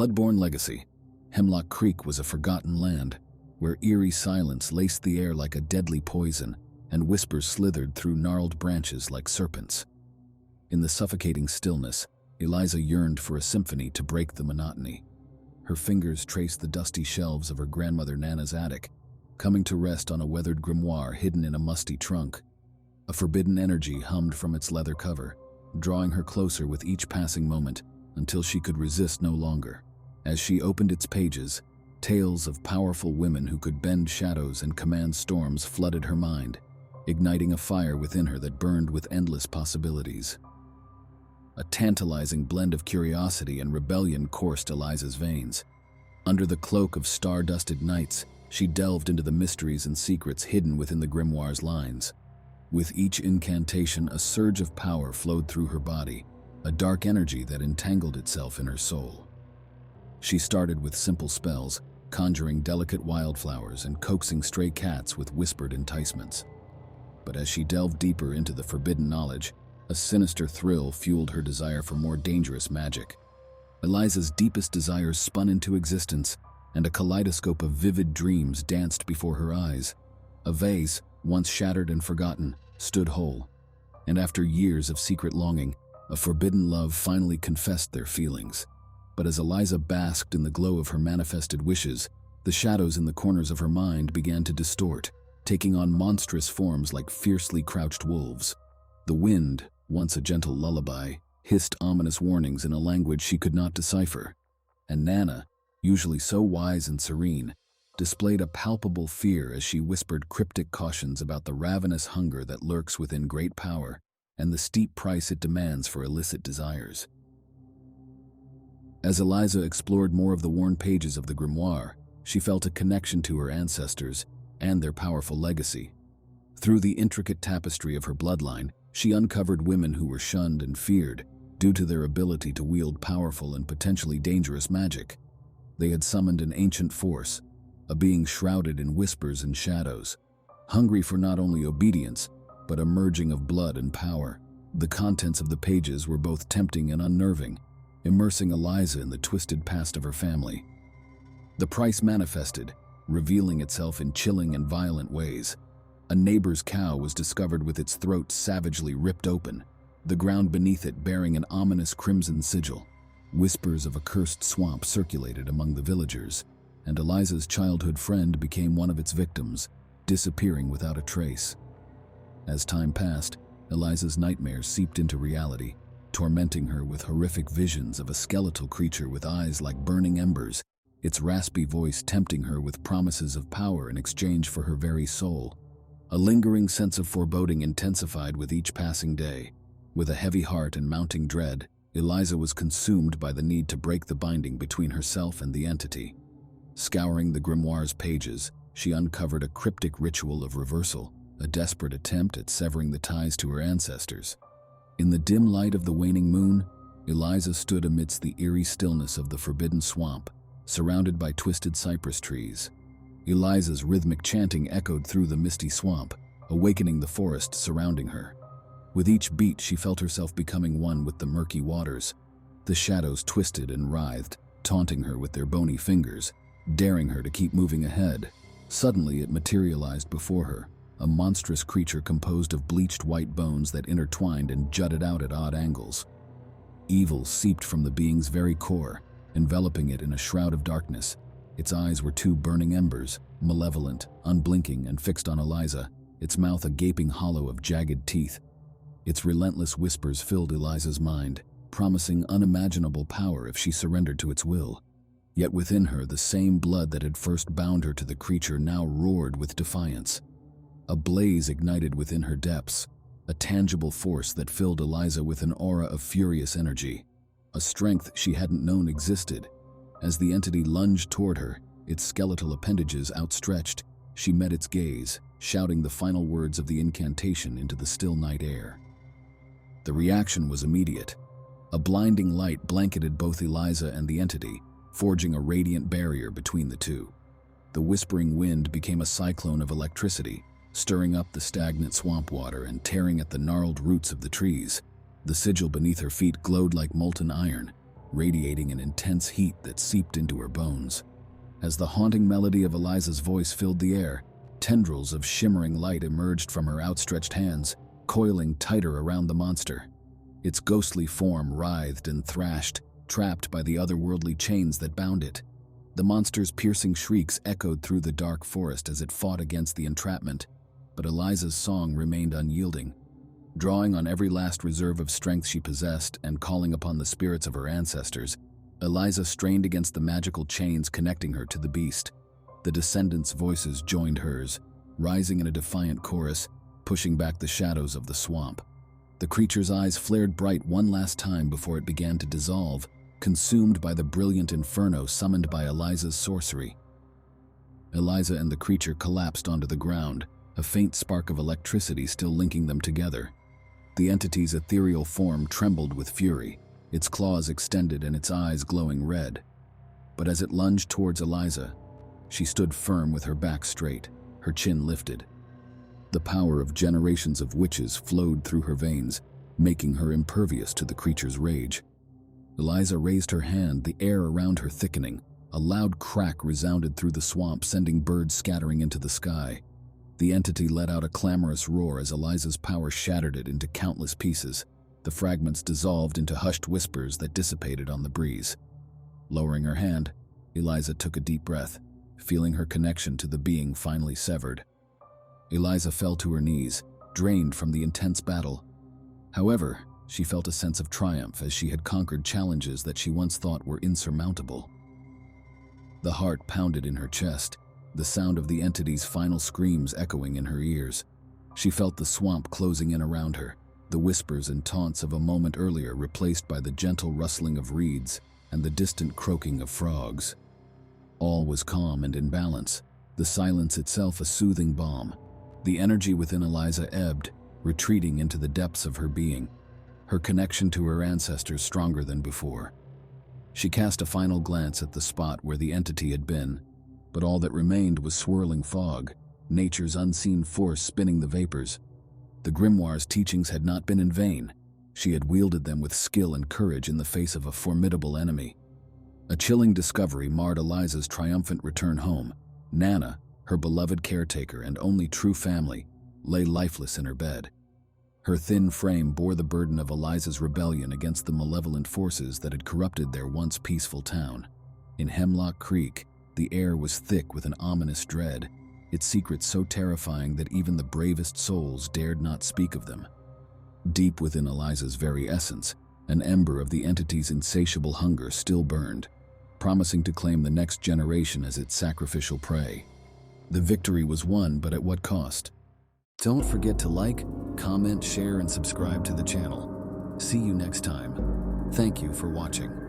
Bloodborne legacy. Hemlock Creek was a forgotten land, where eerie silence laced the air like a deadly poison, and whispers slithered through gnarled branches like serpents. In the suffocating stillness, Eliza yearned for a symphony to break the monotony. Her fingers traced the dusty shelves of her grandmother Nana's attic, coming to rest on a weathered grimoire hidden in a musty trunk. A forbidden energy hummed from its leather cover, drawing her closer with each passing moment until she could resist no longer. As she opened its pages, tales of powerful women who could bend shadows and command storms flooded her mind, igniting a fire within her that burned with endless possibilities. A tantalizing blend of curiosity and rebellion coursed Eliza's veins. Under the cloak of star-dusted nights, she delved into the mysteries and secrets hidden within the grimoire's lines. With each incantation, a surge of power flowed through her body, a dark energy that entangled itself in her soul. She started with simple spells, conjuring delicate wildflowers and coaxing stray cats with whispered enticements. But as she delved deeper into the forbidden knowledge, a sinister thrill fueled her desire for more dangerous magic. Eliza's deepest desires spun into existence, and a kaleidoscope of vivid dreams danced before her eyes. A vase, once shattered and forgotten, stood whole, and after years of secret longing, a forbidden love finally confessed their feelings. But as Eliza basked in the glow of her manifested wishes, the shadows in the corners of her mind began to distort, taking on monstrous forms like fiercely crouched wolves. The wind, once a gentle lullaby, hissed ominous warnings in a language she could not decipher, and Nana, usually so wise and serene, displayed a palpable fear as she whispered cryptic cautions about the ravenous hunger that lurks within great power and the steep price it demands for illicit desires. As Eliza explored more of the worn pages of the grimoire, she felt a connection to her ancestors and their powerful legacy. Through the intricate tapestry of her bloodline, she uncovered women who were shunned and feared due to their ability to wield powerful and potentially dangerous magic. They had summoned an ancient force, a being shrouded in whispers and shadows, hungry for not only obedience, but a merging of blood and power. The contents of the pages were both tempting and unnerving, immersing Eliza in the twisted past of her family. The price manifested, revealing itself in chilling and violent ways. A neighbor's cow was discovered with its throat savagely ripped open, the ground beneath it bearing an ominous crimson sigil. Whispers of a cursed swamp circulated among the villagers, and Eliza's childhood friend became one of its victims, disappearing without a trace. As time passed, Eliza's nightmares seeped into reality, tormenting her with horrific visions of a skeletal creature with eyes like burning embers, its raspy voice tempting her with promises of power in exchange for her very soul. A lingering sense of foreboding intensified with each passing day. With a heavy heart and mounting dread, Eliza was consumed by the need to break the binding between herself and the entity. Scouring the grimoire's pages, she uncovered a cryptic ritual of reversal, a desperate attempt at severing the ties to her ancestors. In the dim light of the waning moon, Eliza stood amidst the eerie stillness of the forbidden swamp, surrounded by twisted cypress trees. Eliza's rhythmic chanting echoed through the misty swamp, awakening the forest surrounding her. With each beat, she felt herself becoming one with the murky waters. The shadows twisted and writhed, taunting her with their bony fingers, daring her to keep moving ahead. Suddenly, it materialized before her, a monstrous creature composed of bleached white bones that intertwined and jutted out at odd angles. Evil seeped from the being's very core, enveloping it in a shroud of darkness. Its eyes were two burning embers, malevolent, unblinking, and fixed on Eliza, its mouth a gaping hollow of jagged teeth. Its relentless whispers filled Eliza's mind, promising unimaginable power if she surrendered to its will. Yet within her, the same blood that had first bound her to the creature now roared with defiance. A blaze ignited within her depths, a tangible force that filled Eliza with an aura of furious energy, a strength she hadn't known existed. As the entity lunged toward her, its skeletal appendages outstretched, she met its gaze, shouting the final words of the incantation into the still night air. The reaction was immediate. A blinding light blanketed both Eliza and the entity, forging a radiant barrier between the two. The whispering wind became a cyclone of electricity, stirring up the stagnant swamp water and tearing at the gnarled roots of the trees. The sigil beneath her feet glowed like molten iron, radiating an intense heat that seeped into her bones. As the haunting melody of Eliza's voice filled the air, tendrils of shimmering light emerged from her outstretched hands, coiling tighter around the monster. Its ghostly form writhed and thrashed, trapped by the otherworldly chains that bound it. The monster's piercing shrieks echoed through the dark forest as it fought against the entrapment, but Eliza's song remained unyielding. Drawing on every last reserve of strength she possessed and calling upon the spirits of her ancestors, Eliza strained against the magical chains connecting her to the beast. The descendants' voices joined hers, rising in a defiant chorus, pushing back the shadows of the swamp. The creature's eyes flared bright one last time before it began to dissolve, consumed by the brilliant inferno summoned by Eliza's sorcery. Eliza and the creature collapsed onto the ground, a faint spark of electricity still linking them together. The entity's ethereal form trembled with fury, its claws extended and its eyes glowing red. But as it lunged towards Eliza, she stood firm with her back straight, her chin lifted. The power of generations of witches flowed through her veins, making her impervious to the creature's rage. Eliza raised her hand, the air around her thickening. A loud crack resounded through the swamp, sending birds scattering into the sky. The entity let out a clamorous roar as Eliza's power shattered it into countless pieces. The fragments dissolved into hushed whispers that dissipated on the breeze. Lowering her hand, Eliza took a deep breath, feeling her connection to the being finally severed. Eliza fell to her knees, drained from the intense battle. However, she felt a sense of triumph as she had conquered challenges that she once thought were insurmountable. The heart pounded in her chest, the sound of the entity's final screams echoing in her ears. She felt the swamp closing in around her, the whispers and taunts of a moment earlier replaced by the gentle rustling of reeds and the distant croaking of frogs. All was calm and in balance, the silence itself a soothing balm. The energy within Eliza ebbed, retreating into the depths of her being, her connection to her ancestors stronger than before. She cast a final glance at the spot where the entity had been, but all that remained was swirling fog, nature's unseen force spinning the vapors. The grimoire's teachings had not been in vain. She had wielded them with skill and courage in the face of a formidable enemy. A chilling discovery marred Eliza's triumphant return home. Nana, her beloved caretaker and only true family, lay lifeless in her bed. Her thin frame bore the burden of Eliza's rebellion against the malevolent forces that had corrupted their once peaceful town. In Hemlock Creek, the air was thick with an ominous dread, its secrets so terrifying that even the bravest souls dared not speak of them. Deep within Eliza's very essence, an ember of the entity's insatiable hunger still burned, promising to claim the next generation as its sacrificial prey. The victory was won, but at what cost? Don't forget to like, comment, share, and subscribe to the channel. See you next time. Thank you for watching.